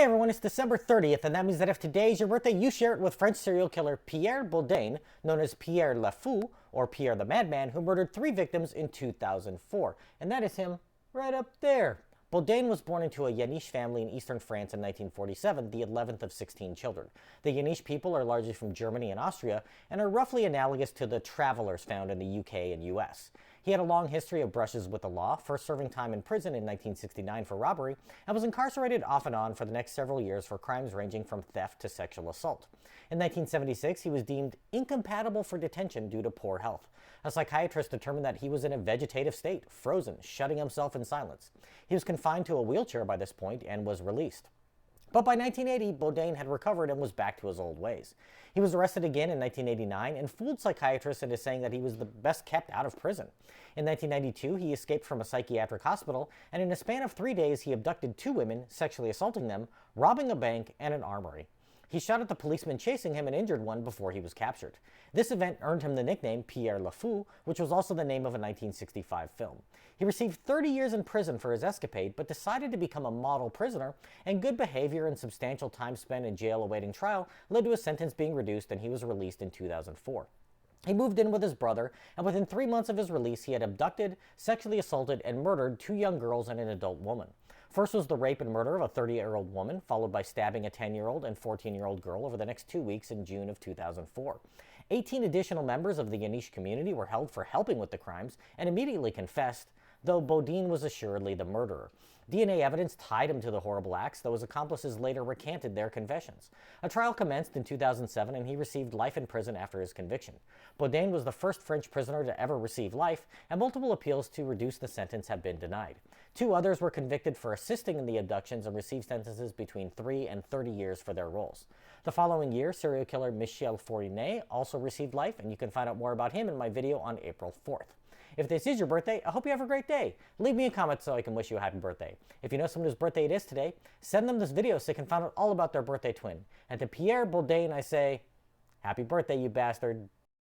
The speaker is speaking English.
Hey everyone, it's December 30th, and that means that if today is your birthday, you share it with French serial killer Pierre Bodein, known as Pierre le Fou, or Pierre the Madman, who murdered 3 victims in 2004. And that is him right up there. Bodein was born into a Yaniche family in eastern France in 1947, the 11th of 16 children. The Yaniche people are largely from Germany and Austria, and are roughly analogous to the travelers found in the UK and US. He had a long history of brushes with the law, first serving time in prison in 1969 for robbery, and was incarcerated off and on for the next several years for crimes ranging from theft to sexual assault. In 1976, he was deemed incompatible for detention due to poor health. A psychiatrist determined that he was in a vegetative state, frozen, shutting himself in silence. He was confined to a wheelchair by this point and was released. But by 1980, Bodein had recovered and was back to his old ways. He was arrested again in 1989 and fooled psychiatrists into saying that he was the best kept out of prison. In 1992, he escaped from a psychiatric hospital, and in a span of 3 days, he abducted 2 women, sexually assaulting them, robbing a bank and an armory. He shot at the policeman chasing him and injured one before he was captured. This event earned him the nickname Pierre le Fou, which was also the name of a 1965 film. He received 30 years in prison for his escapade, but decided to become a model prisoner, and good behavior and substantial time spent in jail awaiting trial led to his sentence being reduced, and he was released in 2004. He moved in with his brother, and within 3 months of his release, he had abducted, sexually assaulted, and murdered 2 young girls and an adult woman. First was the rape and murder of a 30-year-old woman, followed by stabbing a 10-year-old and 14-year-old girl over the next 2 weeks in June of 2004. 18 additional members of the Yaniche community were held for helping with the crimes and immediately confessed, though Bodein was assuredly the murderer. DNA evidence tied him to the horrible acts, though his accomplices later recanted their confessions. A trial commenced in 2007, and he received life in prison after his conviction. Bodein was the first French prisoner to ever receive life, and multiple appeals to reduce the sentence have been denied. 2 others were convicted for assisting in the abductions and received sentences between 3 and 30 years for their roles. The following year, serial killer Michel Fournier also received life, and you can find out more about him in my video on April 4th. If this is your birthday, I hope you have a great day. Leave me a comment so I can wish you a happy birthday. If you know someone whose birthday it is today, send them this video so they can find out all about their birthday twin. And to Pierre Bodein, I say, happy birthday, you bastard.